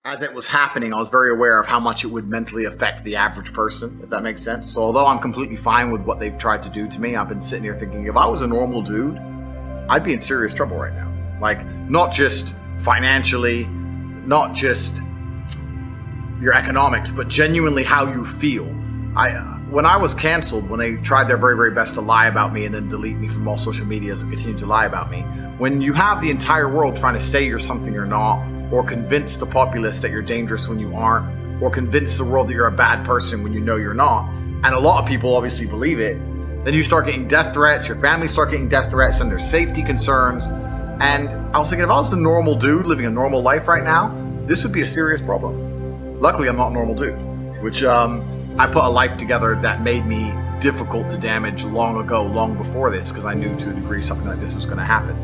as it was happening, I was very aware of how much it would mentally affect the average person, if that makes sense. So although I'm completely fine with what they've tried to do to me, I've been sitting here thinking, if I was a normal dude, I'd be in serious trouble right now. Like, not just financially, not just your economics, but genuinely how you feel. When I was canceled, when they tried their very, very best to lie about me and then delete me from all social medias and continue to lie about me, when you have the entire world trying to say you're something you're not, or convince the populace that you're dangerous when you aren't, or convince the world that you're a bad person when you know you're not, and a lot of people obviously believe it, then you start getting death threats, your family start getting death threats, and there's safety concerns. And I was thinking, if I was a normal dude living a normal life right now, this would be a serious problem. Luckily, I'm not a normal dude, which I put a life together that made me difficult to damage long ago, long before this, because I knew to a degree something like this was going to happen.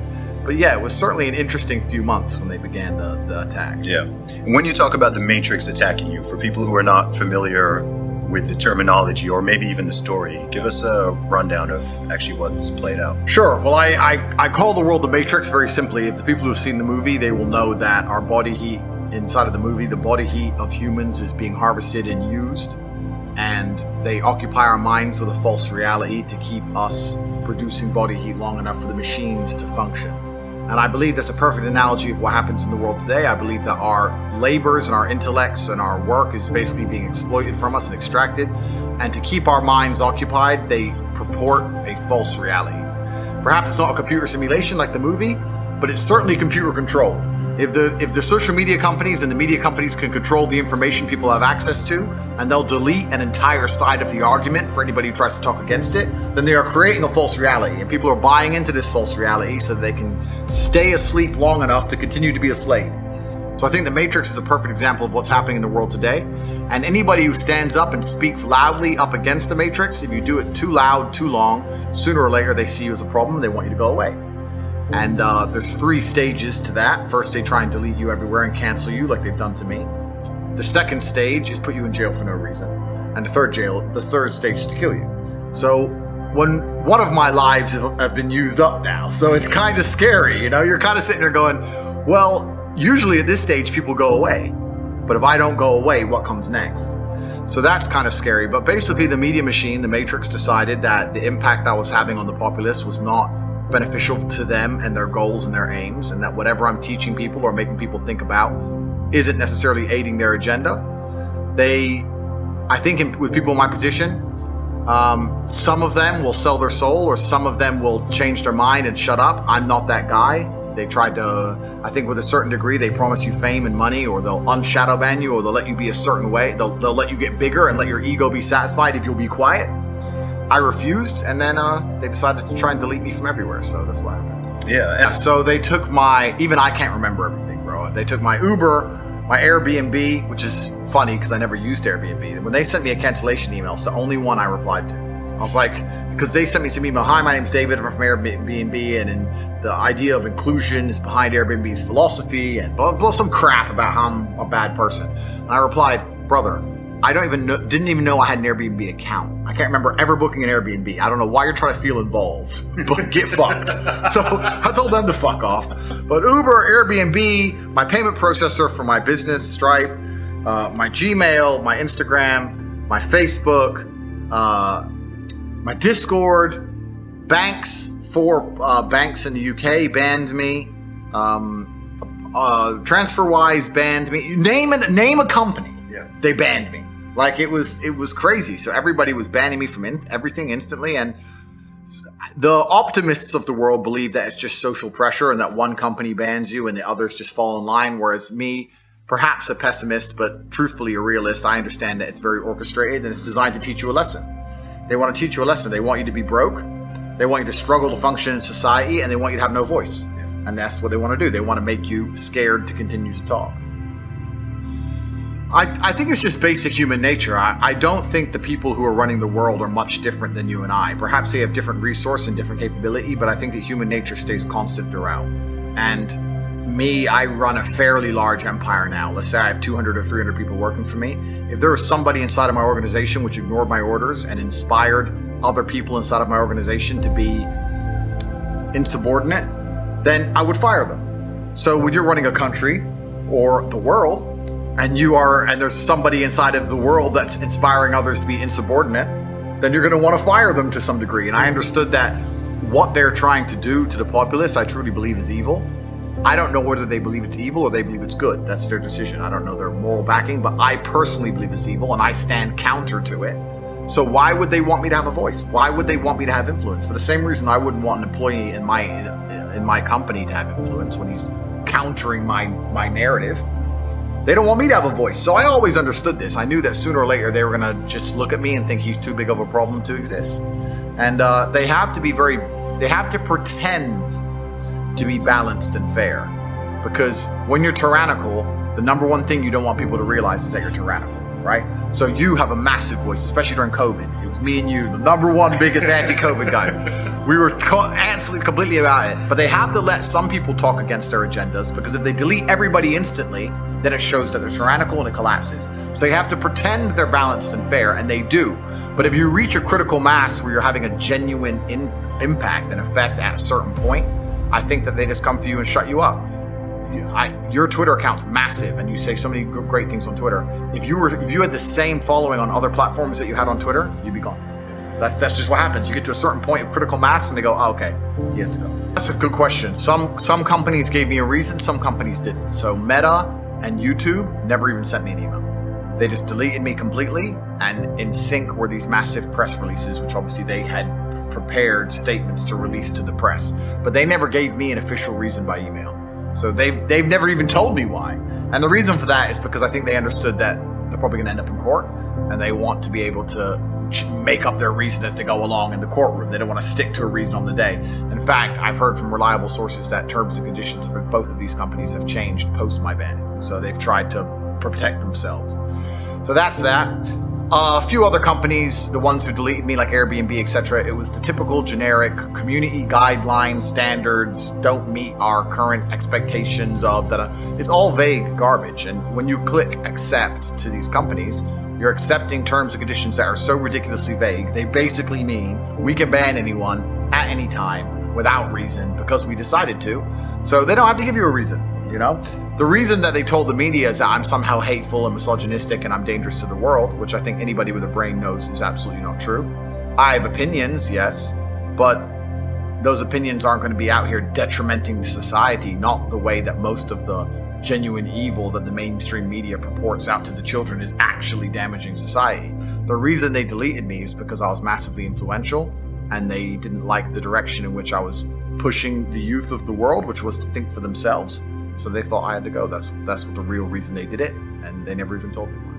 But yeah, it was certainly an interesting few months when they began the attack. Yeah. And when you talk about the Matrix attacking you, for people who are not familiar with the terminology or maybe even the story, give us a rundown of actually what's played out. Sure. Well, I call the world the Matrix very simply. If the people who have seen the movie, they will know that our body heat inside of the movie, the body heat of humans is being harvested and used. And they occupy our minds with a false reality to keep us producing body heat long enough for the machines to function. And I believe that's a perfect analogy of what happens in the world today. I believe that our labors and our intellects and our work is basically being exploited from us and extracted. And to keep our minds occupied, they purport a false reality. Perhaps it's not a computer simulation like the movie, but it's certainly computer control. If the social media companies and the media companies can control the information people have access to, and they'll delete an entire side of the argument for anybody who tries to talk against it, then they are creating a false reality. And people are buying into this false reality so that they can stay asleep long enough to continue to be a slave. So I think the Matrix is a perfect example of what's happening in the world today. And anybody who stands up and speaks loudly up against the Matrix, if you do it too loud, too long, sooner or later they see you as a problem, they want you to go away. And there's 3 stages to that. First, they try and delete you everywhere and cancel you like they've done to me. The second stage is put you in jail for no reason. And the third stage is to kill you. So one of my lives have been used up now. So it's kind of scary, you know? You're kind of sitting there going, well, usually at this stage people go away. But if I don't go away, what comes next? So that's kind of scary. But basically the media machine, the Matrix, decided that the impact I was having on the populace was not beneficial to them and their goals and their aims, and that whatever I'm teaching people or making people think about isn't necessarily aiding their agenda. I think with people in my position, some of them will sell their soul, or some of them will change their mind and shut up. I'm not that guy. They tried to, I think with a certain degree, they promise you fame and money, or they'll unshadow ban you, or they'll let you be a certain way. They'll let you get bigger and let your ego be satisfied if you'll be quiet. I refused, and then they decided to try and delete me from everywhere, so that's what happened. Yeah. So they took even I can't remember everything, bro. They took my Uber, my Airbnb, which is funny because I never used Airbnb. When they sent me a cancellation email, it's the only one I replied to. I was like, because they sent me some email, hi, my name's David, I'm from Airbnb, and the idea of inclusion is behind Airbnb's philosophy, and blah, some crap about how I'm a bad person. And I replied, brother, I didn't even know I had an Airbnb account. I can't remember ever booking an Airbnb. I don't know why you're trying to feel involved, but get fucked. So I told them to fuck off. But Uber, Airbnb, my payment processor for my business, Stripe, my Gmail, my Instagram, my Facebook, my Discord, banks, 4 banks in the UK banned me. TransferWise banned me. Name a company. Yeah. They banned me. Like it was crazy. So everybody was banning me from everything instantly. And the optimists of the world believe that it's just social pressure and that one company bans you and the others just fall in line. Whereas me, perhaps a pessimist, but truthfully a realist, I understand that it's very orchestrated and it's designed to teach you a lesson. They want to teach you a lesson. They want you to be broke. They want you to struggle to function in society, and they want you to have no voice. And that's what they want to do. They want to make you scared to continue to talk. I think it's just basic human nature. I don't think the people who are running the world are much different than you and I. Perhaps they have different resource and different capability, but I think that human nature stays constant throughout. And me, I run a fairly large empire now. Let's say I have 200 or 300 people working for me. If there was somebody inside of my organization which ignored my orders and inspired other people inside of my organization to be insubordinate, then I would fire them. So when you're running a country or the world, and there's somebody inside of the world that's inspiring others to be insubordinate, then you're going to want to fire them to some degree. And I understood that what they're trying to do to the populace, I truly believe is evil. I don't know whether they believe it's evil or they believe it's good. That's their decision. I don't know their moral backing, but I personally believe it's evil and I stand counter to it. So why would they want me to have a voice? Why would they want me to have influence? For the same reason I wouldn't want an employee in my company to have influence when he's countering my narrative. They don't want me to have a voice. So I always understood this. I knew that sooner or later they were going to just look at me and think he's too big of a problem to exist. And they have to pretend to be balanced and fair. Because when you're tyrannical, the number one thing you don't want people to realize is that you're tyrannical, right? So you have a massive voice, especially during COVID. It was me and you, the number one biggest anti-COVID guys. We were absolutely completely about it. But they have to let some people talk against their agendas, because if they delete everybody instantly, then it shows that they're tyrannical and it collapses. So you have to pretend they're balanced and fair, and they do. But if you reach a critical mass where you're having a genuine impact and effect at a certain point, I think that they just come for you and shut you up. Your Twitter account's massive, and you say so many great things on Twitter. If you had the same following on other platforms that you had on Twitter, you'd be gone. That's just what happens. You get to a certain point of critical mass, and they go, oh, "Okay, he has to go." That's a good question. Some companies gave me a reason, some companies didn't. So Meta and YouTube never even sent me an email. They just deleted me completely, and in sync were these massive press releases, which obviously they had prepared statements to release to the press, but they never gave me an official reason by email. So they've never even told me why. And the reason for that is because I think they understood that they're probably going to end up in court, and they want to be able to make up their reason as they go along in the courtroom. They don't want to stick to a reason on the day. In fact, I've heard from reliable sources that terms and conditions for both of these companies have changed post my banning. So they've tried to protect themselves. So that's that. A few other companies, the ones who deleted me, like Airbnb, etc., it was the typical generic community guideline standards don't meet our current expectations of that. It's all vague garbage. And when you click accept to these companies, you're accepting terms and conditions that are so ridiculously vague. They basically mean we can ban anyone at any time without reason because we decided to. So they don't have to give you a reason, you know? The reason that they told the media is that I'm somehow hateful and misogynistic and I'm dangerous to the world, which I think anybody with a brain knows is absolutely not true. I have opinions, yes, but those opinions aren't going to be out here detrimenting society, not the way that most of the genuine evil that the mainstream media purports out to the children is actually damaging society. The reason they deleted me is because I was massively influential and they didn't like the direction in which I was pushing the youth of the world, which was to think for themselves. So they thought I had to go. That's the real reason they did it, and they never even told me why.